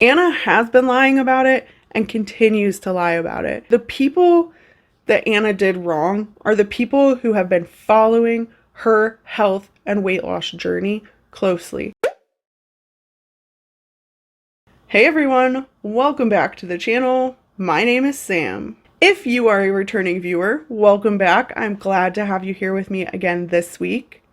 Anna has been lying about it and continues to lie about it. The people that Anna did wrong are the people who have been following her health and weight loss journey closely. Hey everyone, welcome back to the channel. My name is Sam. If you are a returning viewer, welcome back. I'm glad to have you here with me again this week.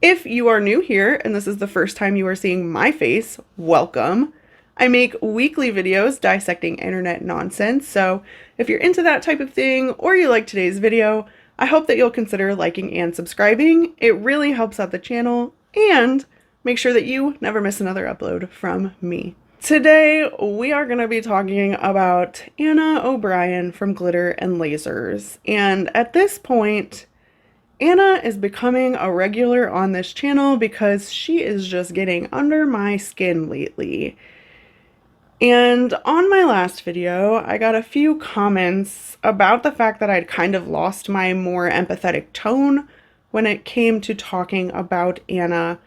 If you are new here and this is the first time you are seeing my face, welcome. I make weekly videos dissecting internet nonsense, so if you're into that type of thing or you like today's video, I hope that you'll consider liking and subscribing. It really helps out the channel and make sure that you never miss another upload from me. Today, we are going to be talking about Anna O'Brien from Glitter and Lasers, and at this point, Anna is becoming a regular on this channel because she is just getting under my skin lately. And on my last video, I got a few comments about the fact that I'd kind of lost my more empathetic tone when it came to talking about Anna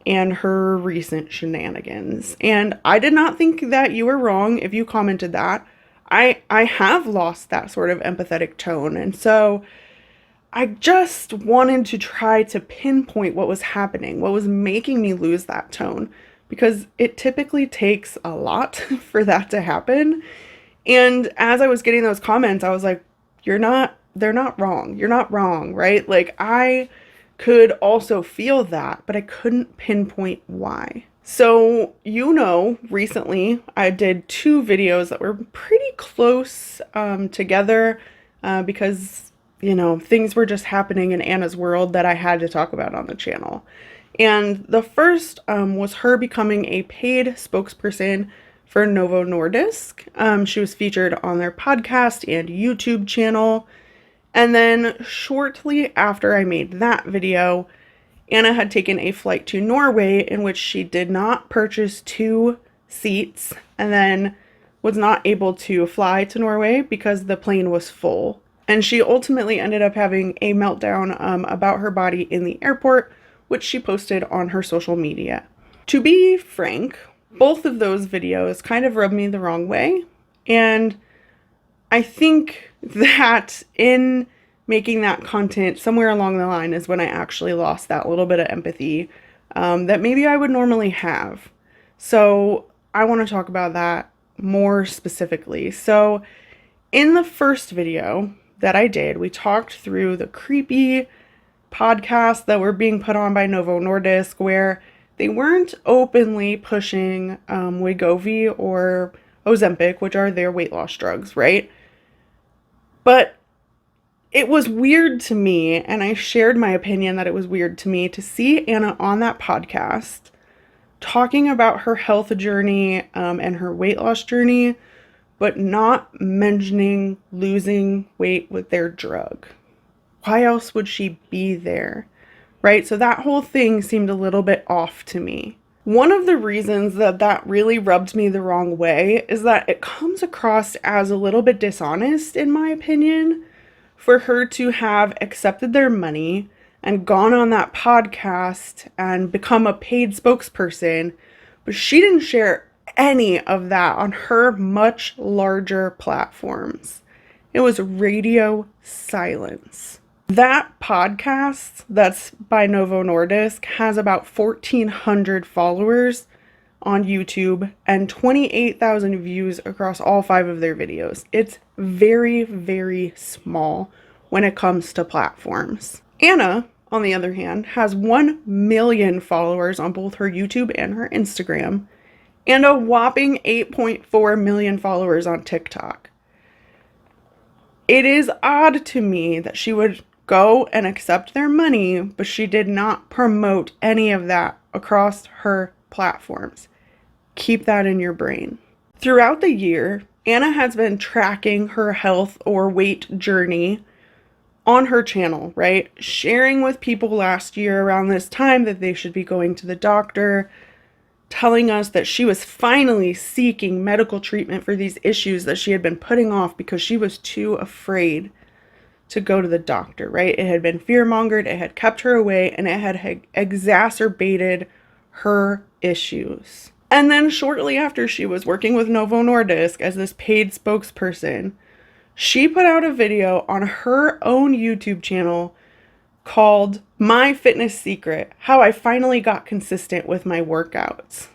and her recent shenanigans. And I did not think that you were wrong if you commented that. I have lost that sort of empathetic tone, and so I just wanted to try to pinpoint what was happening, what was making me lose that tone, because it typically takes a lot for that to happen. And as I was getting those comments, I was like, they're not wrong. You're not wrong, right? Like, I could also feel that, but I couldn't pinpoint why. So, recently I did two videos that were pretty close together because, things were just happening in Anna's world that I had to talk about on the channel. And the first was her becoming a paid spokesperson for Novo Nordisk. She was featured on their podcast and YouTube channel. And then shortly after I made that video, Anna had taken a flight to Norway in which she did not purchase 2 seats and then was not able to fly to Norway because the plane was full. And she ultimately ended up having a meltdown about her body in the airport, which she posted on her social media. To be frank, both of those videos kind of rubbed me the wrong way, and I think that in making that content, somewhere along the line is when I actually lost that little bit of empathy that maybe I would normally have. So I want to talk about that more specifically. So in the first video that I did, we talked through the creepy podcasts that were being put on by Novo Nordisk where they weren't openly pushing Wegovy or Ozempic, which are their weight loss drugs, right? But it was weird to me, and I shared my opinion that it was weird to me to see Anna on that podcast talking about her health journey and her weight loss journey, but not mentioning losing weight with their drug. Why else would she be there, right? So that whole thing seemed a little bit off to me. One of the reasons that really rubbed me the wrong way is that it comes across as a little bit dishonest, in my opinion, for her to have accepted their money and gone on that podcast and become a paid spokesperson, but she didn't share any of that on her much larger platforms. It was radio silence. That podcast that's by Novo Nordisk has about 1,400 followers on YouTube and 28,000 views across all 5 of their videos. It's very, very small when it comes to platforms. Anna, on the other hand, has 1 million followers on both her YouTube and her Instagram, and a whopping 8.4 million followers on TikTok. It is odd to me that she would go and accept their money, but she did not promote any of that across her platforms. Keep that in your brain. Throughout the year, Anna has been tracking her health or weight journey on her channel, right? Sharing with people last year around this time that they should be going to the doctor, telling us that she was finally seeking medical treatment for these issues that she had been putting off because she was too afraid to go to the doctor, right? It had been fear-mongered, it had kept her away, and it had exacerbated her issues. And then shortly after, she was working with Novo Nordisk as this paid spokesperson. She put out a video on her own YouTube channel called My Fitness Secret: How I Finally Got Consistent with My Workouts.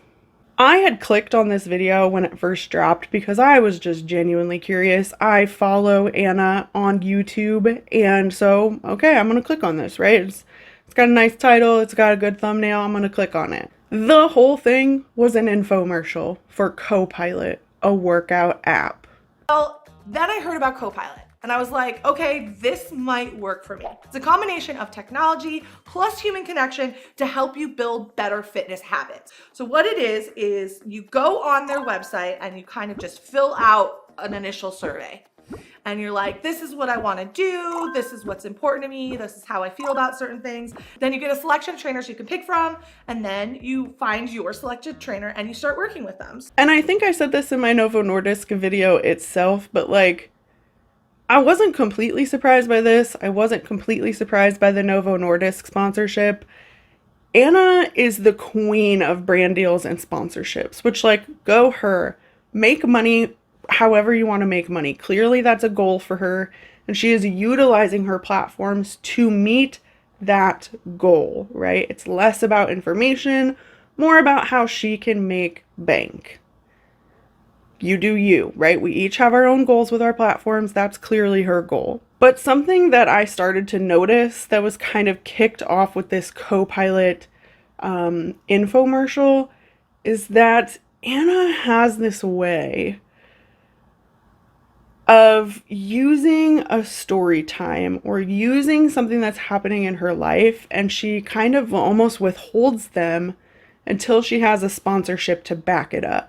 I had clicked on this video when it first dropped because I was just genuinely curious. I follow Anna on YouTube, and so, okay, I'm gonna click on this, right? It's got a nice title, it's got a good thumbnail, I'm gonna click on it. The whole thing was an infomercial for Copilot, a workout app. Well, then I heard about Copilot. And I was like, okay, this might work for me. It's a combination of technology plus human connection to help you build better fitness habits. So what it is you go on their website and you kind of just fill out an initial survey. And you're like, this is what I want to do. This is what's important to me. This is how I feel about certain things. Then you get a selection of trainers you can pick from. And then you find your selected trainer and you start working with them. And I think I said this in my Novo Nordisk video itself, but like, I wasn't completely surprised by this. I wasn't completely surprised by the Novo Nordisk sponsorship. Anna is the queen of brand deals and sponsorships, which, like, go her. Make money however you want to make money. Clearly that's a goal for her, and she is utilizing her platforms to meet that goal, right? It's less about information, more about how she can make bank. You do you, right? We each have our own goals with our platforms. That's clearly her goal. But something that I started to notice that was kind of kicked off with this Copilot infomercial is that Anna has this way of using a story time or using something that's happening in her life, and she kind of almost withholds them until she has a sponsorship to back it up.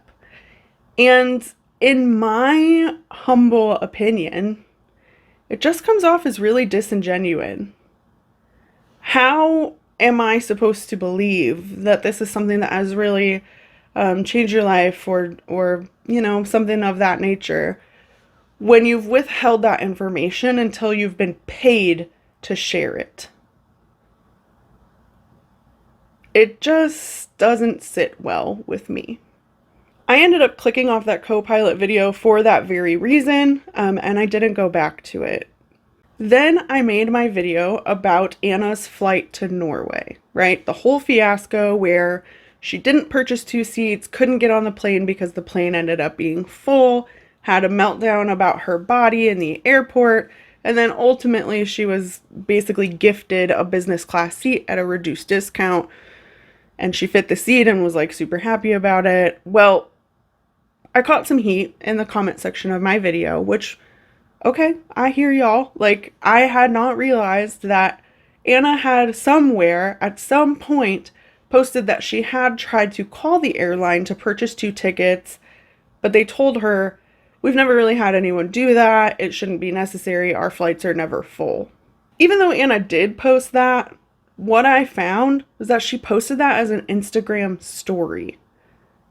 And in my humble opinion, it just comes off as really disingenuous. How am I supposed to believe that this is something that has really changed your life or you know, something of that nature when you've withheld that information until you've been paid to share it? It just doesn't sit well with me. I ended up clicking off that Copilot video for that very reason, and I didn't go back to it. Then I made my video about Anna's flight to Norway, right? The whole fiasco where she didn't purchase 2 seats, couldn't get on the plane because the plane ended up being full, had a meltdown about her body in the airport, and then ultimately she was basically gifted a business class seat at a reduced discount, and she fit the seat and was like super happy about it. Well, I caught some heat in the comment section of my video, which, okay, I hear y'all. Like, I had not realized that Anna had somewhere at some point posted that she had tried to call the airline to purchase 2 tickets, but they told her, we've never really had anyone do that. It shouldn't be necessary. Our flights are never full. Even though Anna did post that, what I found was that she posted that as an Instagram story.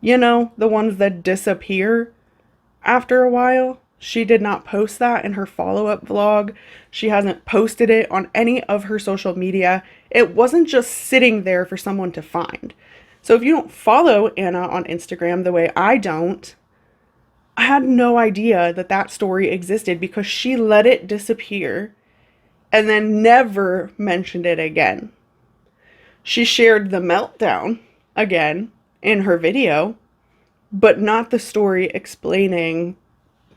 You know, the ones that disappear after a while. She did not post that in her follow-up vlog. She hasn't posted it on any of her social media. It wasn't just sitting there for someone to find. So if you don't follow Anna on Instagram the way I don't, I had no idea that that story existed because she let it disappear and then never mentioned it again. She shared the meltdown again in her video, but not the story explaining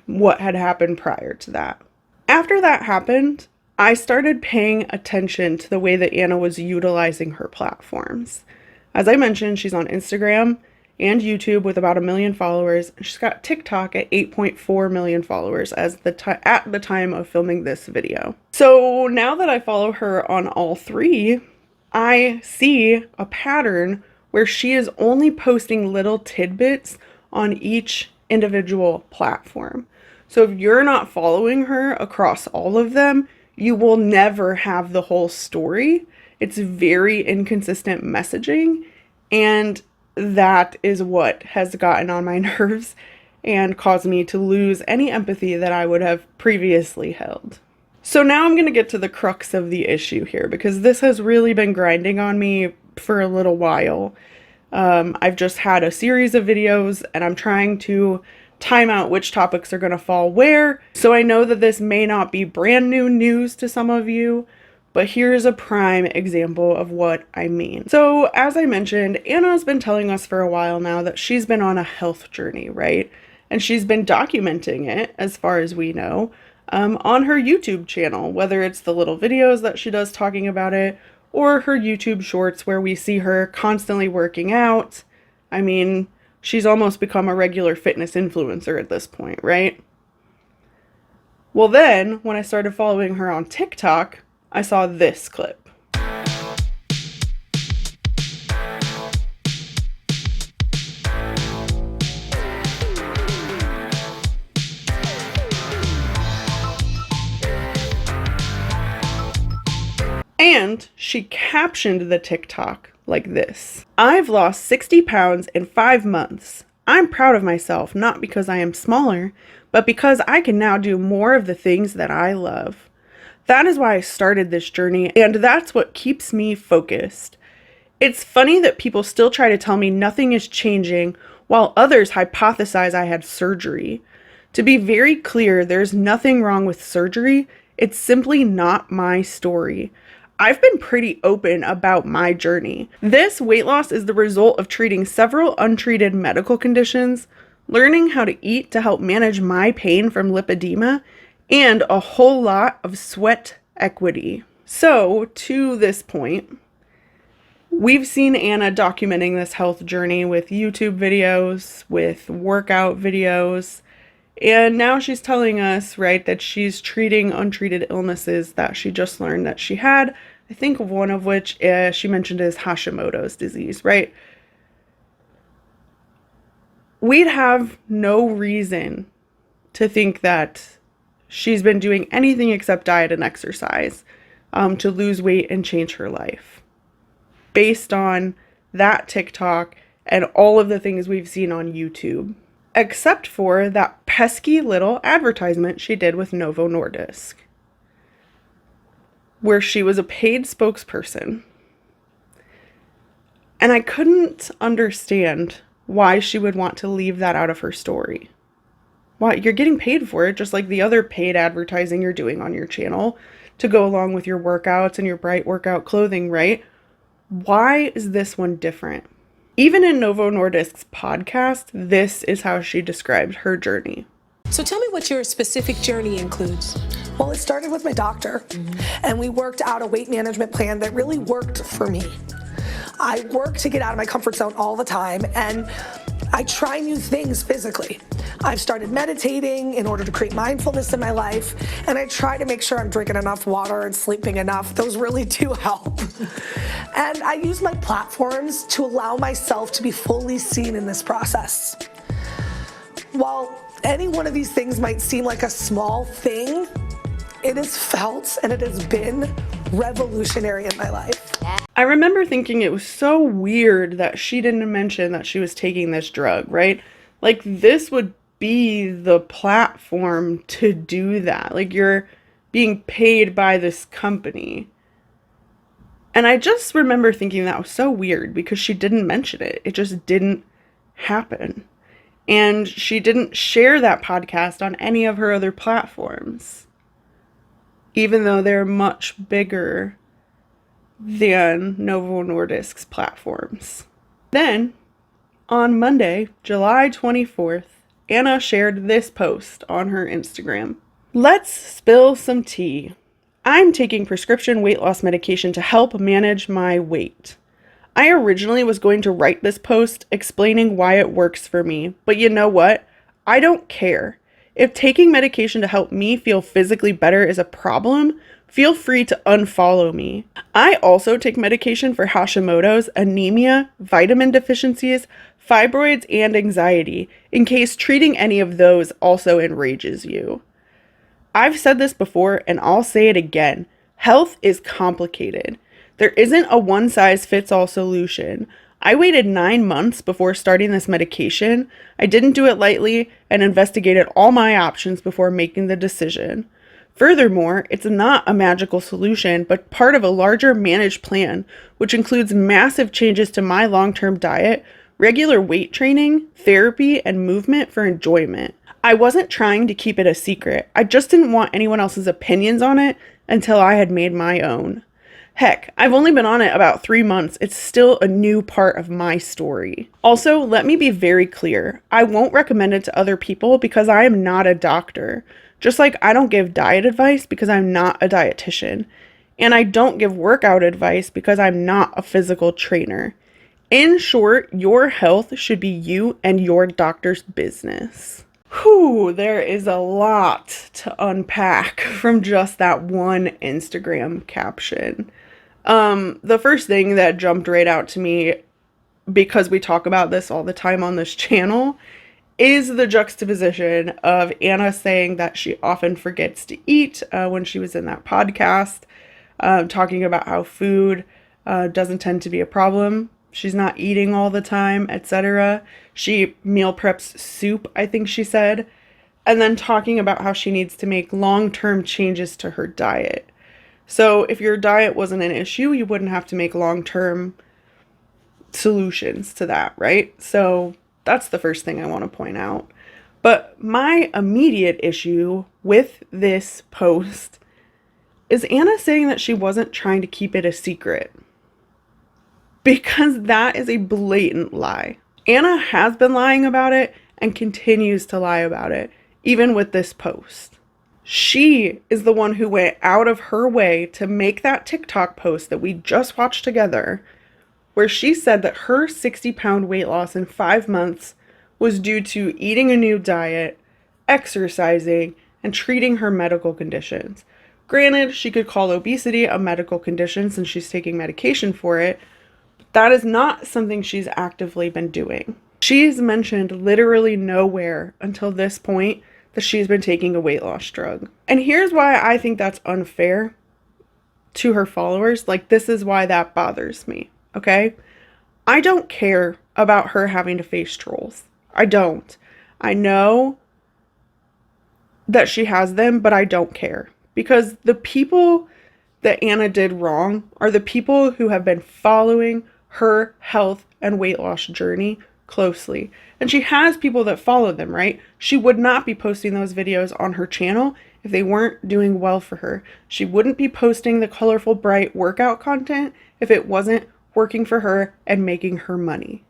what had happened prior to that. After that happened, I started paying attention to the way that Anna was utilizing her platforms. As I mentioned, she's on Instagram and YouTube with about 1 million followers. She's got TikTok at 8.4 million followers at the time of filming this video. So now that I follow her on all 3, I see a pattern where she is only posting little tidbits on each individual platform. So if you're not following her across all of them, you will never have the whole story. It's very inconsistent messaging, and that is what has gotten on my nerves and caused me to lose any empathy that I would have previously held. So now I'm going to get to the crux of the issue here, because this has really been grinding on me for a little while. I've just had a series of videos and I'm trying to time out which topics are going to fall where. So I know that this may not be brand new news to some of you, but here's a prime example of what I mean. So as I mentioned, Anna's been telling us for a while now that she's been on a health journey, right? And she's been documenting it, as far as we know, on her YouTube channel, whether it's the little videos that she does talking about it, or her YouTube shorts where we see her constantly working out. I mean, she's almost become a regular fitness influencer at this point, right? Well then, when I started following her on TikTok, I saw this clip. And she captioned the TikTok like this: "I've lost 60 pounds in 5 months. I'm proud of myself, not because I am smaller, but because I can now do more of the things that I love. That is why I started this journey, and that's what keeps me focused. It's funny that people still try to tell me nothing is changing, while others hypothesize I had surgery. To be very clear, there's nothing wrong with surgery. It's simply not my story. I've been pretty open about my journey. This weight loss is the result of treating several untreated medical conditions, learning how to eat to help manage my pain from lipedema, and a whole lot of sweat equity." So, to this point, we've seen Anna documenting this health journey with YouTube videos, with workout videos, and now she's telling us, right, that she's treating untreated illnesses that she just learned that she had. I think one of which she mentioned is Hashimoto's disease, right? We'd have no reason to think that she's been doing anything except diet and exercise to lose weight and change her life, based on that TikTok and all of the things we've seen on YouTube, except for that pesky little advertisement she did with Novo Nordisk, where she was a paid spokesperson. And I couldn't understand why she would want to leave that out of her story. Why? You're getting paid for it, just like the other paid advertising you're doing on your channel to go along with your workouts and your bright workout clothing, right? Why is this one different? Even in Novo Nordisk's podcast, this is how she described her journey. So tell me what your specific journey includes. Well, it started with my doctor, and we worked out a weight management plan that really worked for me. I work to get out of my comfort zone all the time, and I try new things physically. I've started meditating in order to create mindfulness in my life, and I try to make sure I'm drinking enough water and sleeping enough. Those really do help. And I use my platforms to allow myself to be fully seen in this process. While any one of these things might seem like a small thing, it is felt and it has been revolutionary in my life. I remember thinking it was so weird that she didn't mention that she was taking this drug, right? Like, this would be the platform to do that. Like, you're being paid by this company. And I just remember thinking that was so weird because she didn't mention it. It just didn't happen. And she didn't share that podcast on any of her other platforms, even though they're much bigger than Novo Nordisk's platforms. Then, on Monday, July 24th, Anna shared this post on her Instagram. "Let's spill some tea. I'm taking prescription weight loss medication to help manage my weight. I originally was going to write this post explaining why it works for me, but you know what? I don't care. If taking medication to help me feel physically better is a problem, feel free to unfollow me. I also take medication for Hashimoto's, anemia, vitamin deficiencies, fibroids, and anxiety, in case treating any of those also enrages you. I've said this before, and I'll say it again. Health is complicated. There isn't a one-size-fits-all solution. I waited 9 months before starting this medication. I didn't do it lightly and investigated all my options before making the decision. Furthermore, it's not a magical solution, but part of a larger managed plan, which includes massive changes to my long-term diet, regular weight training, therapy, and movement for enjoyment. I wasn't trying to keep it a secret. I just didn't want anyone else's opinions on it until I had made my own. Heck, I've only been on it about 3 months. It's still a new part of my story. Also, let me be very clear. I won't recommend it to other people because I am not a doctor. Just like I don't give diet advice because I'm not a dietitian. And I don't give workout advice because I'm not a physical trainer. In short, your health should be you and your doctor's business. Whew, there is a lot to unpack from just that one Instagram caption. The first thing that jumped right out to me, because we talk about this all the time on this channel, is the juxtaposition of Anna saying that she often forgets to eat when she was in that podcast, talking about how food doesn't tend to be a problem. She's not eating all the time, etc. She meal preps soup, I think she said, and then talking about how she needs to make long-term changes to her diet. So if your diet wasn't an issue, you wouldn't have to make long-term solutions to that, right? So that's the first thing I want to point out. But my immediate issue with this post is Anna saying that she wasn't trying to keep it a secret. Because that is a blatant lie. Anna has been lying about it and continues to lie about it, even with this post. She is the one who went out of her way to make that TikTok post that we just watched together, where she said that her 60-pound weight loss in 5 months was due to eating a new diet, exercising, and treating her medical conditions. Granted, she could call obesity a medical condition since she's taking medication for it. That is not something she's actively been doing. She's mentioned literally nowhere until this point that she's been taking a weight loss drug. And here's why I think that's unfair to her followers. Like, this is why that bothers me. Okay? I don't care about her having to face trolls. I don't. I know that she has them, but I don't care. Because the people that Anna did wrong are the people who have been following her health and weight loss journey closely. And she has people that follow them, right? She would not be posting those videos on her channel if they weren't doing well for her. She wouldn't be posting the colorful, bright workout content if it wasn't working for her and making her money.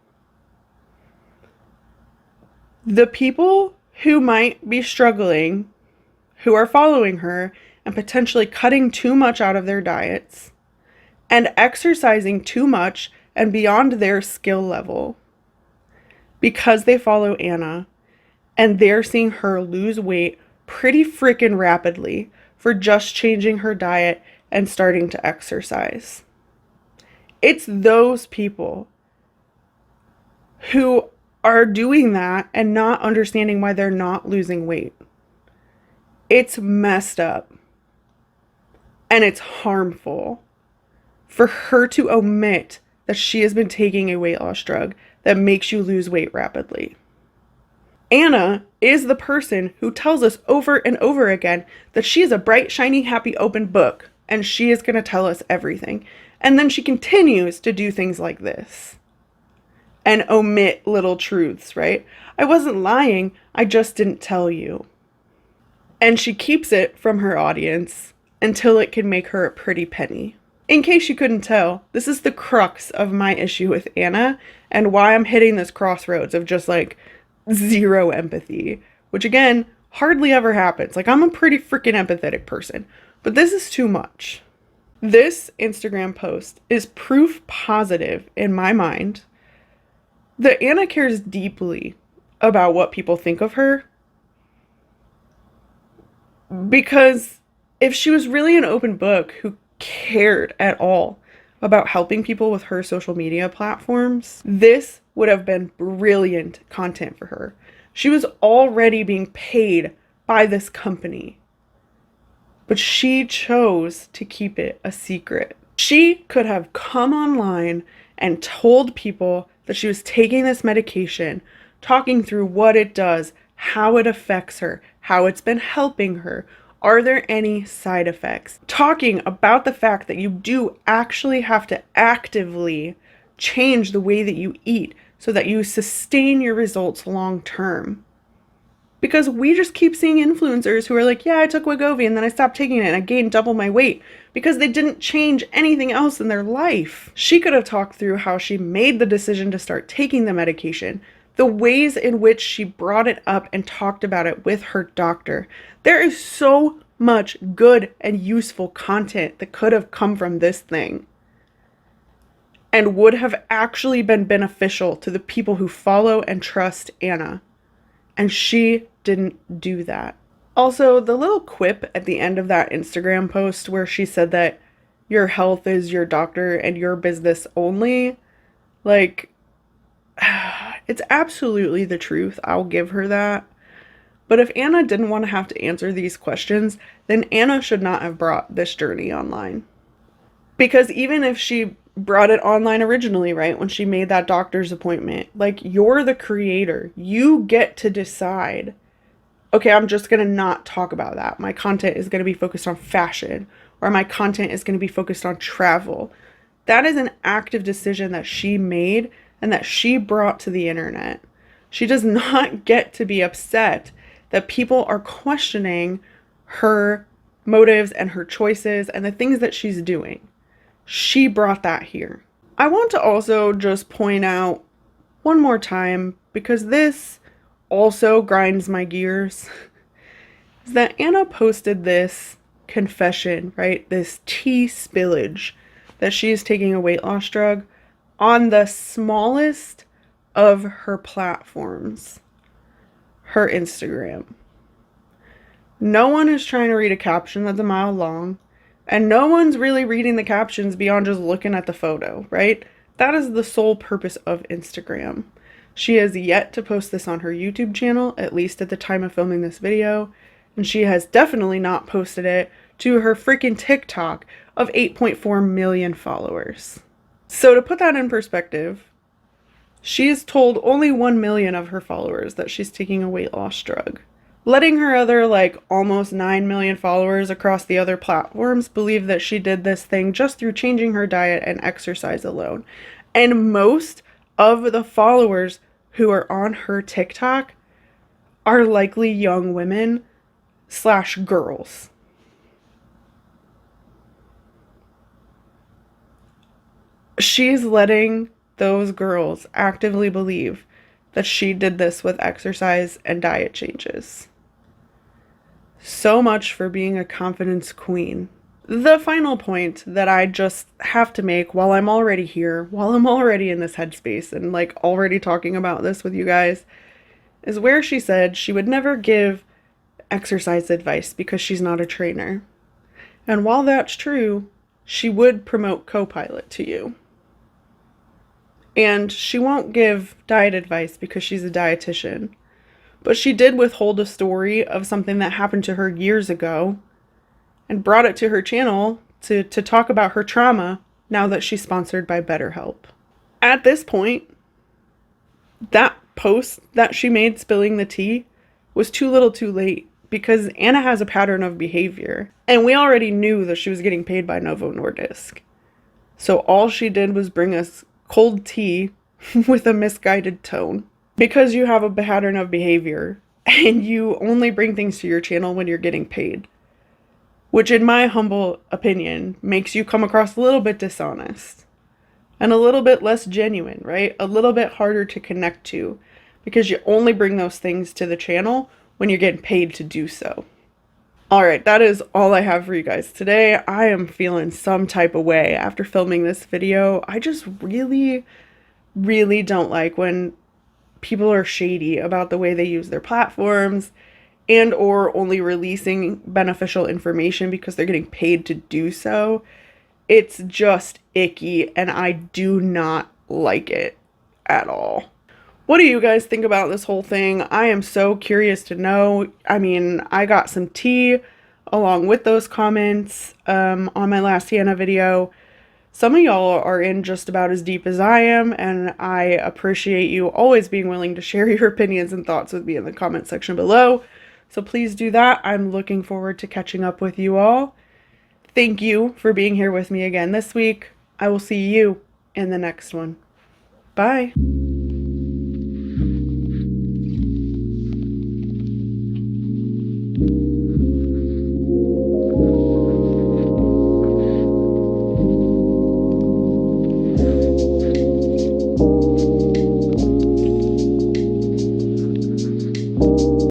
The people who might be struggling, who are following her and potentially cutting too much out of their diets and exercising too much and beyond their skill level because they follow Anna and they're seeing her lose weight pretty freaking rapidly for just changing her diet and starting to exercise. It's those people who are doing that and not understanding why they're not losing weight. It's messed up. And it's harmful for her to omit that she has been taking a weight loss drug that makes you lose weight rapidly. Anna is the person who tells us over and over again that she is a bright, shiny, happy, open book, and she is going to tell us everything. And then she continues to do things like this and omit little truths, right? I wasn't lying, I just didn't tell you. And she keeps it from her audience until it can make her a pretty penny. In case you couldn't tell, this is the crux of my issue with Anna and why I'm hitting this crossroads of just like zero empathy, which again, hardly ever happens. Like, I'm a pretty freaking empathetic person, but this is too much. This Instagram post is proof positive in my mind that Anna cares deeply about what people think of her. Because if she was really an open book who cared at all about helping people with her social media platforms, this would have been brilliant content for her. She was already being paid by this company, but she chose to keep it a secret. She could have come online and told people that she was taking this medication, talking through what it does, how it affects her, how it's been helping her, Are there any side effects? Talking about the fact that you do actually have to actively change the way that you eat so that you sustain your results long term. Because we just keep seeing influencers who are like, yeah, I took Wegovy and then I stopped taking it and I gained double my weight because they didn't change anything else in their life. She could have talked through how she made the decision to start taking the medication, the ways in which she brought it up and talked about it with her doctor. There is so much good and useful content that could have come from this thing and would have actually been beneficial to the people who follow and trust Anna. And she didn't do that. Also, the little quip at the end of that Instagram post where she said that your health is your doctor and your business only, like, it's absolutely the truth. I'll give her that. But if Anna didn't want to have to answer these questions, then Anna should not have brought this journey online. Because even if she brought it online originally, right, when she made that doctor's appointment, like, you're the creator. You get to decide, okay, I'm just going to not talk about that. My content is going to be focused on fashion, or my content is going to be focused on travel. That is an active decision that she made and that she brought to the internet. She does not get to be upset that people are questioning her motives and her choices and the things that she's doing. She brought that here. I want to also just point out one more time, because this also grinds my gears, is that Anna posted this confession, right? This tea spillage that she is taking a weight loss drug on the smallest of her platforms, her Instagram. No one is trying to read a caption that's a mile long, and no one's really reading the captions beyond just looking at the photo, right? That is the sole purpose of Instagram. She has yet to post this on her YouTube channel, at least at the time of filming this video, and she has definitely not posted it to her freaking TikTok of 8.4 million followers. So to put that in perspective, she's told only 1 million of her followers that she's taking a weight loss drug, letting her other almost 9 million followers across the other platforms believe that she did this thing just through changing her diet and exercise alone. And most of the followers who are on her TikTok are likely young women / girls. She's letting those girls actively believe that she did this with exercise and diet changes. So much for being a confidence queen. The final point that I just have to make while I'm already here, while I'm already in this headspace and already talking about this with you guys, is where she said she would never give exercise advice because she's not a trainer. And while that's true, she would promote Copilot to you. And she won't give diet advice because she's a dietitian. But she did withhold a story of something that happened to her years ago and brought it to her channel to talk about her trauma now that she's sponsored by BetterHelp. At this point, that post that she made spilling the tea was too little too late, because Anna has a pattern of behavior. And we already knew that she was getting paid by Novo Nordisk. So all she did was bring us cold tea with a misguided tone. Because you have a pattern of behavior and you only bring things to your channel when you're getting paid, which in my humble opinion makes you come across a little bit dishonest and a little bit less genuine, right? A little bit harder to connect to because you only bring those things to the channel when you're getting paid to do so. All right, that is all I have for you guys today. I am feeling some type of way after filming this video. I just really don't like when people are shady about the way they use their platforms and or only releasing beneficial information because they're getting paid to do so. It's just icky and I do not like it at all. What do you guys think about this whole thing? I am so curious to know. I mean, I got some tea along with those comments on my last Hannah video. Some of y'all are in just about as deep as I am, and I appreciate you always being willing to share your opinions and thoughts with me in the comment section below. So please do that. I'm looking forward to catching up with you all. Thank you for being here with me again this week. I will see you in the next one. Bye.